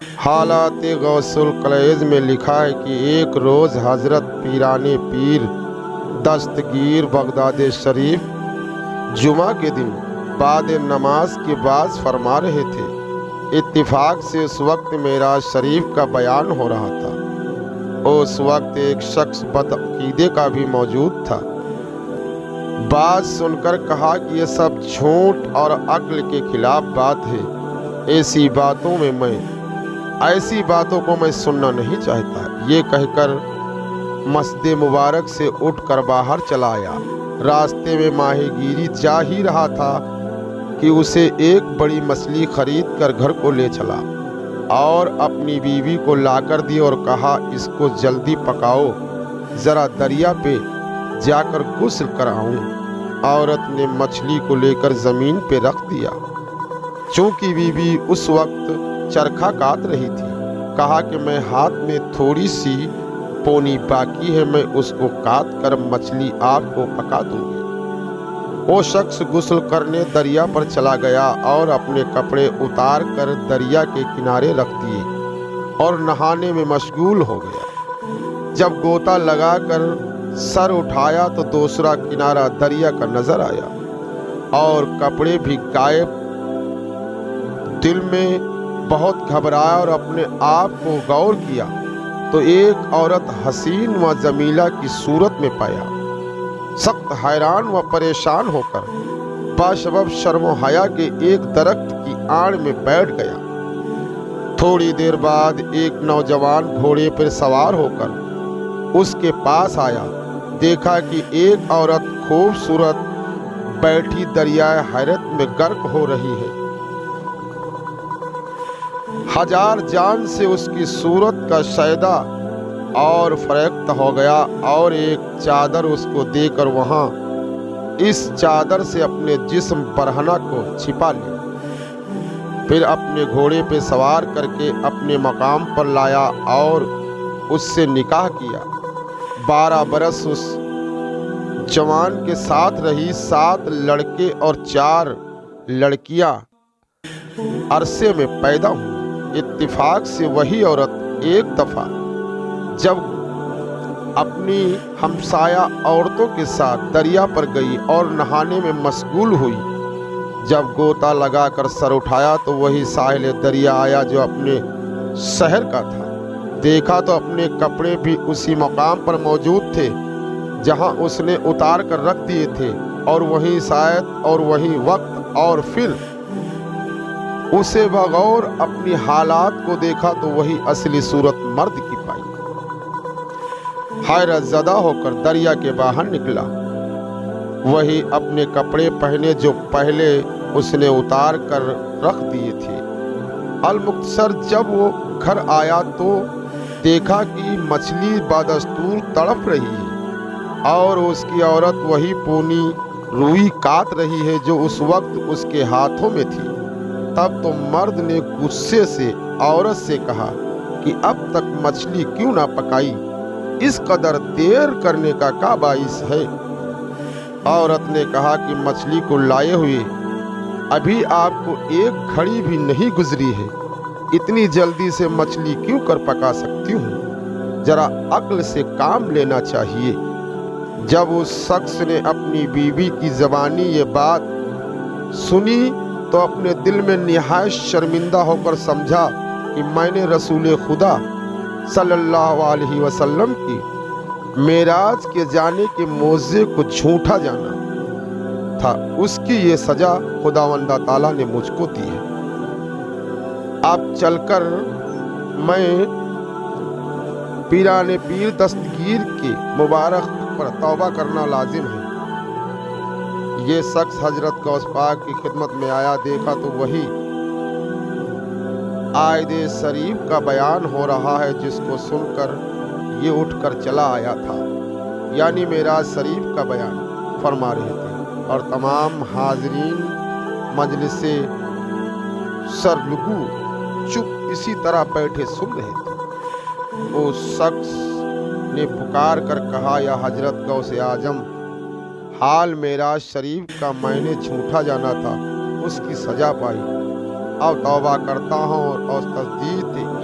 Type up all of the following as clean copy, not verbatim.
حالات غوث القلیز میں لکھا ہے کہ ایک روز حضرت پیرانے پیر دستگیر بغداد شریف جمعہ کے دن بعد نماز کے بعد فرما رہے تھے۔ اتفاق سے اس وقت معراج شریف کا بیان ہو رہا تھا۔ اس وقت ایک شخص بدعقیدے کا بھی موجود تھا۔ بات سن کر کہا کہ یہ سب جھوٹ اور عقل کے خلاف بات ہے، ایسی باتوں کو میں سننا نہیں چاہتا۔ یہ کہہ کر مسجد مبارک سے اٹھ کر باہر چلا آیا۔ راستے میں ماہی گیری جا ہی رہا تھا کہ اسے ایک بڑی مچھلی خرید کر گھر کو لے چلا اور اپنی بیوی کو لا کر دی اور کہا اس کو جلدی پکاؤ، ذرا دریا پہ جا کر غسل کراؤں۔ عورت نے مچھلی کو لے کر زمین پہ رکھ دیا۔ چونکہ بیوی اس وقت چرخا کاٹ رہی تھی، کہا کہ میں ہاتھ میں تھوڑی سی پونی باقی ہے، میں اس کو کاٹ کر مچھلی آپ کو پکا دوں گی۔ وہ شخص غسل کرنے دریا پر چلا گیا اور اپنے کپڑے اتار کر دریا کے کنارے رکھ دیے اور نہانے میں مشغول ہو گیا۔ جب غوطہ لگا کر سر اٹھایا تو دوسرا کنارہ دریا کا نظر آیا اور کپڑے بھی غائب۔ دل میں بہت گھبرایا اور اپنے آپ کو غور کیا تو ایک عورت حسین و جمیلہ کی صورت میں پایا۔ سخت حیران و پریشان ہو کر باسبب شرم و حیا کے ایک درخت کی آڑ میں بیٹھ گیا۔ تھوڑی دیر بعد ایک نوجوان گھوڑے پر سوار ہو کر اس کے پاس آیا۔ دیکھا کہ ایک عورت خوبصورت بیٹھی دریائے حیرت میں غرق ہو رہی ہے۔ ہزار جان سے اس کی صورت کا شیدا اور فریخت ہو گیا اور ایک چادر اس کو دے کر وہاں اس چادر سے اپنے جسم برہنہ کو چھپا لیا۔ پھر اپنے گھوڑے پہ سوار کر کے اپنے مقام پر لایا اور اس سے نکاح کیا۔ 12 برس اس جوان کے ساتھ رہی۔ 7 لڑکے اور 4 لڑکیاں عرصے میں پیدا ہوئی۔ اتفاق سے وہی عورت ایک دفعہ جب اپنی ہمسایہ عورتوں کے ساتھ دریا پر گئی اور نہانے میں مشغول ہوئی، جب غوطہ لگا کر سر اٹھایا تو وہی ساحل دریا آیا جو اپنے شہر کا تھا۔ دیکھا تو اپنے کپڑے بھی اسی مقام پر موجود تھے جہاں اس نے اتار کر رکھ دیے تھے، اور وہی ساعت اور وہی وقت، اور پھر اسے بغور اپنی حالات کو دیکھا تو وہی اصلی صورت مرد کی پائی۔ حیرت زدہ ہو کر دریا کے باہر نکلا۔ وہی اپنے کپڑے پہنے جو پہلے اس نے اتار کر رکھ دیے تھے۔ المختصر جب وہ گھر آیا تو دیکھا کہ مچھلی بدستور تڑپ رہی ہے اور اس کی عورت وہی پونی روئی کاٹ رہی ہے جو اس وقت اس کے ہاتھوں میں تھی۔ تب تو مرد نے غصے سے عورت سے کہا کہ اب تک مچھلی کیوں نہ پکائی؟ اس قدر دیر کرنے کا کیا باعث ہے؟ عورت نے کہا کہ مچھلی کو لائے ہوئے ابھی آپ کو ایک گھڑی بھی نہیں گزری ہے، اتنی جلدی سے مچھلی کیوں کر پکا سکتی ہوں؟ ذرا عقل سے کام لینا چاہیے۔ جب اس شخص نے اپنی بیوی کی زبانی یہ بات سنی تو اپنے دل میں نہایت شرمندہ ہو کر سمجھا کہ میں نے رسول خدا صلی اللہ علیہ وسلم کی معراج کے جانے کے موعظے کو جھوٹا جانا تھا۔ اس کی یہ سزا خداوند تعالیٰ نے مجھ کو دی ہے۔ اب چل کر میں پیرانے پیر دستگیر کے مبارک پر توبہ کرنا لازم ہے۔ یہ شخص حضرت غوث پاک کی خدمت میں آیا۔ دیکھا تو وہی عائد شریف کا بیان ہو رہا ہے جس کو سن کر یہ اٹھ کر چلا آیا تھا، یعنی معراج شریف کا بیان فرما رہے تھے، اور تمام حاضرین مجلس سرلگو چپ اسی طرح بیٹھے سن رہے تھے۔ اس شخص نے پکار کر کہا، یا حضرت غوث اعظم، حال معراج شریف کا میں نے جھوٹا جانا تھا، اس کی سزا پائی۔ اب توبہ کرتا ہوں اور تصدیق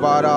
12